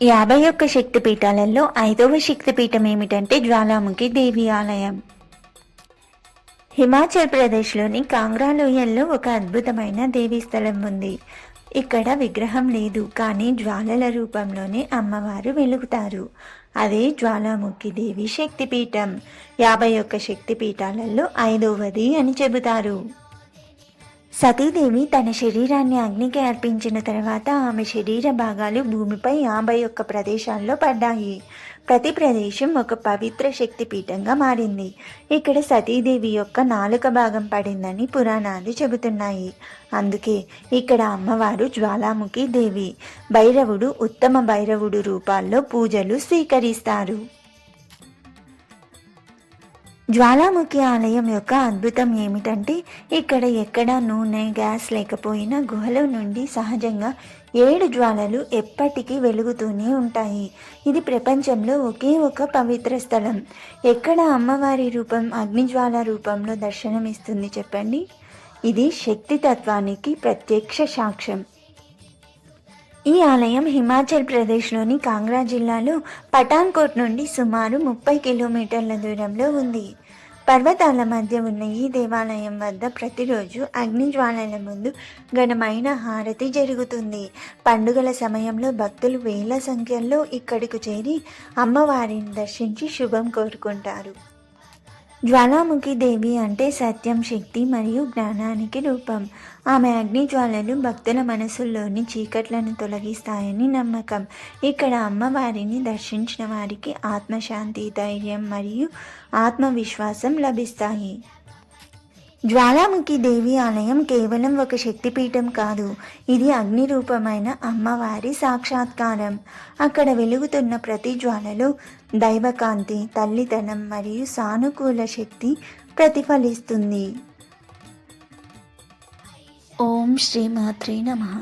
51 శక్తిపీఠాలలో 5వ శక్తిపీఠం ఏమిటంటే జ్వాలాముఖి దేవి ఆలయం. హిమాచల్ ప్రదేశ్లోని కాంగ్రా లోయల్లో ఒక అద్భుతమైన దేవీ స్థలం ఉంది. ఇక్కడ విగ్రహం లేదు, కానీ జ్వాలల రూపంలోనే అమ్మవారు వెలుగుతారు. అదే జ్వాలాముఖి దేవి శక్తిపీఠం. 51 శక్తిపీఠాలలో 5వది అని చెబుతారు. సతీదేవి తన శరీరాన్ని అగ్నికి అర్పించిన తర్వాత ఆమె శరీర భాగాలు భూమిపై 51 ప్రదేశాల్లో పడ్డాయి. ప్రతి ప్రదేశం ఒక పవిత్ర శక్తిపీఠంగా మారింది. ఇక్కడ సతీదేవి యొక్క నాలుక భాగం పడిందని పురాణాలు చెబుతున్నాయి. అందుకే ఇక్కడ అమ్మవారు జ్వాలాముఖి దేవి. భైరవుడు, ఉత్తమ భైరవుడు రూపాల్లో పూజలు స్వీకరిస్తారు. జ్వాలాముఖి ఆలయం యొక్క అద్భుతం ఏమిటంటే ఇక్కడ ఎక్కడా నూనె, గ్యాస్ లేకపోయినా గుహలో నుండి సహజంగా 7 జ్వాలలు ఎప్పటికీ వెలుగుతూనే ఉంటాయి. ఇది ప్రపంచంలో ఒకే ఒక పవిత్ర స్థలం. ఎక్కడ అమ్మవారి రూపం అగ్నిజ్వాల రూపంలో దర్శనమిస్తుంది చెప్పండి? ఇది శక్తి తత్వానికి ప్రత్యక్ష సాక్ష్యం. ఈ ఆలయం హిమాచల్ ప్రదేశ్లోని కాంగ్రా జిల్లాలో పఠాన్కోట్ నుండి సుమారు 30 కిలోమీటర్ల దూరంలో ఉంది. పర్వతాల మధ్య ఉన్న ఈ దేవాలయం వద్ద ప్రతిరోజు అగ్నిజ్వాలల ముందు ఘనమైన హారతి జరుగుతుంది. పండుగల సమయంలో భక్తులు వేల సంఖ్యలో ఇక్కడికి చేరి అమ్మవారిని దర్శించి శుభం కోరుకుంటారు. జ్వాలాముఖి దేవి అంటే సత్యం, శక్తి మరియు జ్ఞానానికి రూపం. ఆమె అగ్నిజ్వాలలు భక్తుల మనసుల్లోని చీకట్లను తొలగిస్తాయని నమ్మకం. ఇక్కడ అమ్మవారిని దర్శించిన వారికి ఆత్మశాంతి, ధైర్యం మరియు ఆత్మవిశ్వాసం లభిస్తాయి. జ్వాలాముఖి దేవి ఆలయం కేవలం ఒక శక్తిపీఠం కాదు, ఇది అగ్ని రూపమైన అమ్మవారి సాక్షాత్కారం. అక్కడ వెలుగుతున్న ప్రతి జ్వాలలో దైవకాంతి, తల్లితనం మరియు సానుకూల శక్తి ప్రతిఫలిస్తుంది. ఓం శ్రీ మాత్రే నమః.